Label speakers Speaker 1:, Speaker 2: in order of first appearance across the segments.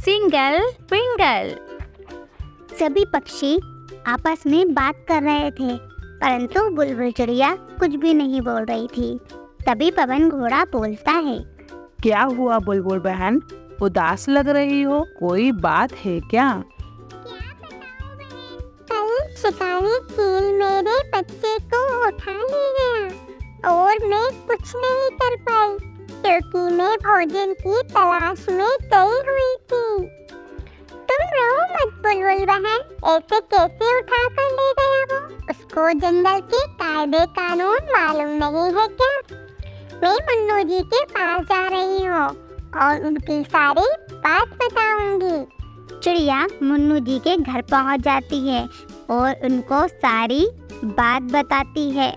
Speaker 1: Single ट्विंगल।
Speaker 2: सभी पक्षी आपस में बात कर रहे थे, परंतु बुलबुल चिड़िया कुछ भी नहीं बोल रही थी। तभी पवन घोड़ा बोलता है,
Speaker 3: क्या हुआ बुलबुल बहन, उदास लग रही हो, कोई बात है क्या?
Speaker 2: कल शिकारी चील मेरे बच्चे को उठा ले गया और मैं कुछ नहीं कर पाई क्योंकि मैं भोजन की तलाश में गई हुई थी। तुम रो मत बुलबुल बहन, ऐसे कैसे उठा कर ले गया वो? उसको जंगल के कायदे कानून मालूम नहीं है क्या? मैं मुन्नू जी के पास जा रही हूँ और उनकी सारी बात बताऊंगी। चिड़िया मुन्नू जी के घर पहुँच जाती है और उनको सारी बात बताती है।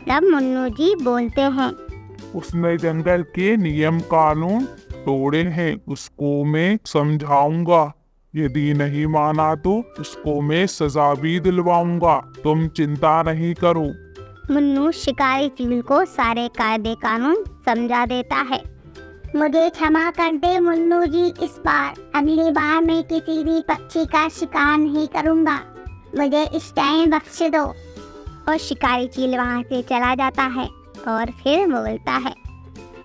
Speaker 2: तब मुन्नू जी बोलते हैं,
Speaker 4: उसने जंगल के नियम कानून तोड़े हैं, उसको मैं समझाऊंगा। यदि नहीं माना तो उसको मैं सजा भी दिलवाऊंगा। तुम चिंता नहीं करो।
Speaker 2: मुन्नू शिकारी चील को सारे कायदे कानून समझा देता है। मुझे क्षमा कर दे मुन्नू जी, इस बार अगली बार मैं किसी भी पक्षी का शिकार नहीं करूंगा। मुझे इस टाइम बख्श दो। और शिकारी चील वहाँ से चला जाता है और फिर बोलता है,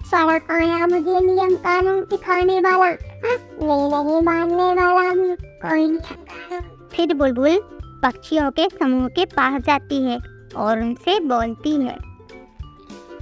Speaker 2: सड़क आया मुझे नियम कानून सिखाने वाला, मैं नहीं मानने वाला हूँ, कोई नहीं। फिर बुलबुल पक्षियों के समूह के पास जाती है और उनसे बोलती है,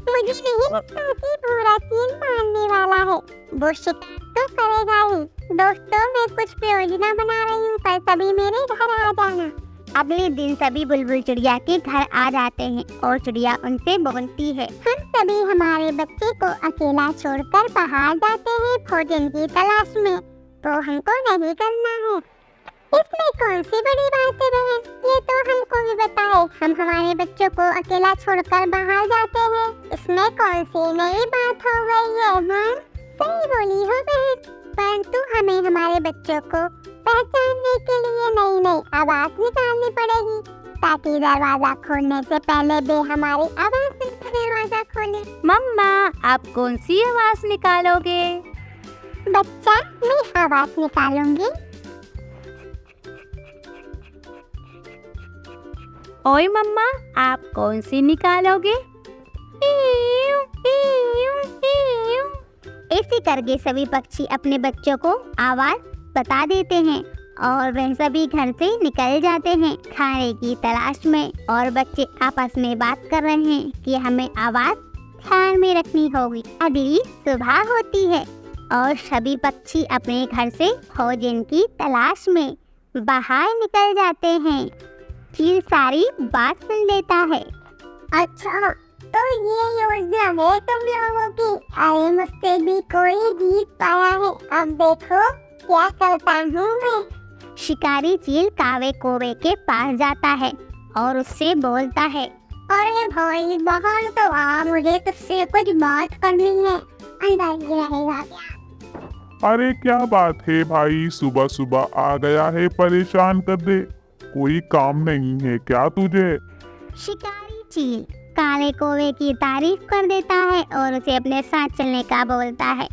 Speaker 2: मुझे नहीं लगता कि पूरा चील मानने वाला है, वो शिकार तो करेगा ही। दोस्तों, मैं कुछ योजना बना रही हूँ, पर सभी मेरे घर आ जाना। अगले दिन सभी बुलबुल चिड़िया के घर आ जाते हैं और चिड़िया उनसे बोलती है, हम सभी हमारे बच्चे को अकेला छोड़कर बाहर जाते हैं भोजन की तलाश में, तो हमको नहीं करना है। इसमें कौन सी बड़ी बात है बहन, ये तो हमको भी बताए। हम हमारे बच्चों को अकेला छोड़कर बाहर जाते हैं, इसमें कौन सी नई बात हो गई है? हाँ, सही बोली हो बहन, परंतु हमें हमारे बच्चों को पहचानने के लिए नई नई आवाज निकालनी पड़ेगी, ताकि दरवाजा खोलने से पहले वे हमारी आवाज सुनकर दरवाजा खोले।
Speaker 1: मम्मा, आप कौन सी आवाज निकालोगे?
Speaker 2: बच्चा, मैं आवाज निकालूंगी।
Speaker 1: ओए मम्मा, आप कौन सी निकालोगे?
Speaker 2: ऐसे करके सभी पक्षी अपने बच्चों को आवाज बता देते हैं और वह सभी घर से निकल जाते हैं खाने की तलाश में। और बच्चे आपस में बात कर रहे हैं कि हमें आवाज ध्यान में रखनी होगी। अगली सुबह होती है और सभी पक्षी अपने घर से भोजन की तलाश में बाहर निकल जाते हैं। चील सारी बात सुन लेता है। अच्छा, तो ये योजना है तुम लोगों की? अरे मुझसे भी कोई जीत पाया है, अब देखो क्या करता हूँ मैं। शिकारी चील कावे कोवे के पास जाता है और उससे बोलता है, अरे भाई बाहर तो आ, मुझे तुझसे कुछ बात करनी है। अंदर ही रहेगा क्या?
Speaker 4: अरे क्या बात है भाई, सुबह सुबह आ गया है, परेशान कर दे। कोई काम नहीं है क्या तुझे?
Speaker 2: शिकारी चील काले कोवे की तारीफ कर देता है और उसे अपने साथ चलने का बोलता है।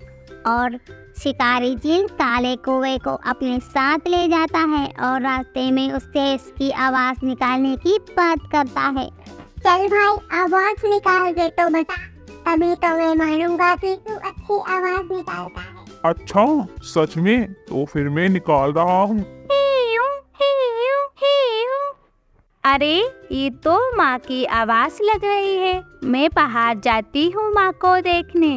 Speaker 2: और शिकारी चील काले कौवे को अपने साथ ले जाता है और रास्ते में उससे इसकी आवाज निकालने की बात करता है। चल भाई, आवाज निकाल दे तो बता, तभी तो मैं मानूंगा कि तू अच्छी आवाज निकालता है।
Speaker 4: अच्छा, सच में? तो फिर मैं निकाल रहा हूँ।
Speaker 1: अरे, ये तो माँ की आवाज लग रही है। मैं बाहर जाती हूँ माँ को देखने।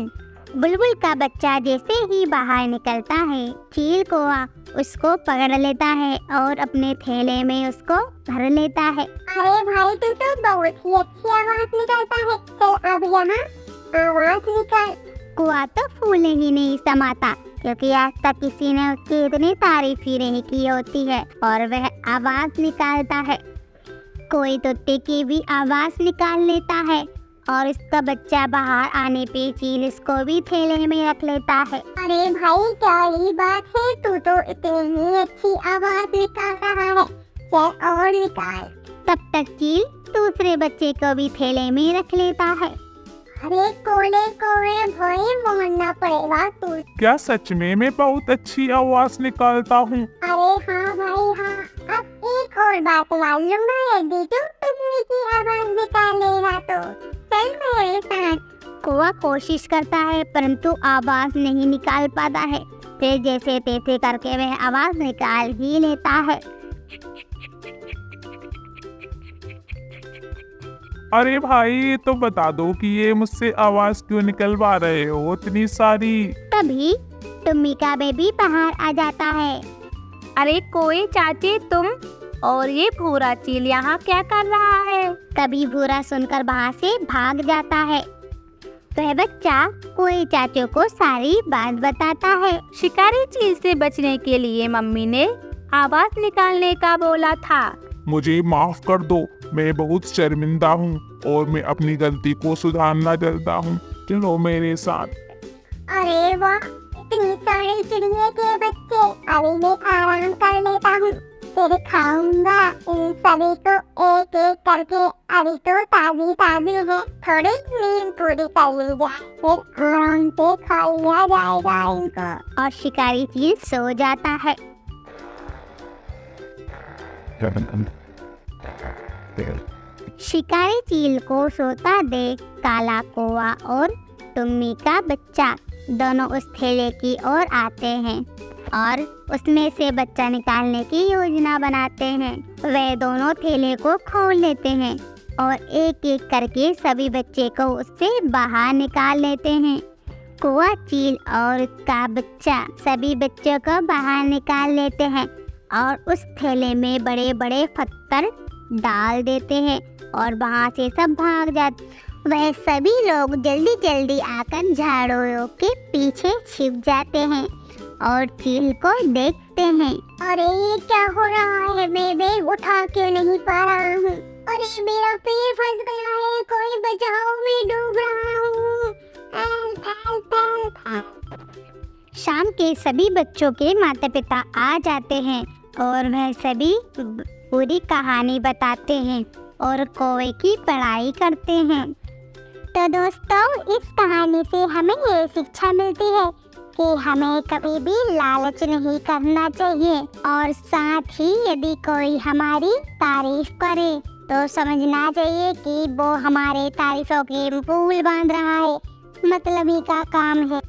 Speaker 2: बुलबुल का बच्चा जैसे ही बाहर निकलता है, चील कौवा उसको पकड़ लेता है और अपने थैले में उसको भर लेता है। अरे भाई, तू तो बहुत ही अच्छी आवाज निकालता है, तो अब यहाँ आवाज निकाल। कौवा तो फूले ही नहीं समाता, क्योंकि आज तक किसी ने उसकी इतनी तारीफ ही नहीं की होती है और वह आवाज निकालता है। कोई तोते की भी आवाज निकाल लेता है और इसका बच्चा बाहर आने पे चील इसको भी थैले में रख लेता है। अरे भाई, क्या ही बात है, तू तो इतनी अच्छी आवाज निकाल रहा है, चल और निकाल। तब तक चील दूसरे बच्चे को भी थैले में रख लेता है। अरे कोने कोने भाई मानना पड़ेगा तू।
Speaker 4: क्या सच में मैं बहुत अच्छी आवाज निकालता हूँ?
Speaker 2: अरे हाँ भाई हाँ। अब एक और बात मालूम है, यदि तू टुन्नी की आवाज निकालेगा तो चल मेरे साथ। कौवा कोशिश करता है परंतु आवाज नहीं निकाल पाता है। फिर जैसे तैसे करके वह आवाज निकाल ही लेता है।
Speaker 4: अरे भाई तो बता दो कि ये मुझसे आवाज क्यों निकलवा रहे हो इतनी सारी?
Speaker 2: तभी टुम्मी का बेबी बाहर आ जाता है।
Speaker 1: अरे कोई चाची तुम और ये भूरा चील यहाँ क्या कर रहा है?
Speaker 2: तभी भूरा सुनकर वहाँ से भाग जाता है। वह बच्चा कोई चाचू को सारी बात बताता है।
Speaker 1: शिकारी चील से बचने के लिए मम्मी ने आवाज निकालने का बोला था।
Speaker 4: मुझे माफ कर दो, मैं बहुत शर्मिंदा हूँ और मैं अपनी गलती को सुधारना चाहता हूँ। चलो मेरे साथ।
Speaker 2: अरे वाह, इतनी सारी चिड़िया के बच्चे। अभी मैं आराम कर लेता हूँ, फिर खाऊंगा इन सभी को एक एक करके। अभी तो ताजी ताजी है, थोड़ी नींद पूरी कर ली जाए, फिर आराम से खा लिया जाएगा इनको। और शिकारी चील सो जाता है। शिकारी चील को सोता देख काला कौवा और टुम्मी का बच्चा दोनों उस थैले की ओर आते हैं और उसमें से बच्चा निकालने की योजना बनाते हैं। वे दोनों थैले को खोल लेते हैं और एक एक करके सभी बच्चे को उससे बाहर निकाल लेते हैं। कौवा चील और उसका बच्चा सभी बच्चों को बाहर निकाल लेते हैं और उस थैले में बड़े बड़े पत्थर डाल देते हैं और वहाँ से सब भाग जाते। वह सभी लोग जल्दी जल्दी आकर झाड़ियों के पीछे छिप जाते हैं और चील को देखते हैं। अरे ये क्या हो रहा है, मैं बैग उठा क्यों नहीं पा रहा हूँ? अरे मेरा पैर फंस गया है, कोई बचाओ, मैं डूब रहा हूँ। शाम के सभी बच्चों के माता पिता आ जाते हैं और वह सभी पूरी कहानी बताते हैं और कौवे की पढ़ाई करते हैं। तो दोस्तों, इस कहानी से हमें ये शिक्षा मिलती है कि हमें कभी भी लालच नहीं करना चाहिए और साथ ही यदि कोई हमारी तारीफ करे तो समझना चाहिए कि वो हमारे तारीफों के फूल बांध रहा है, मतलब ही का काम है।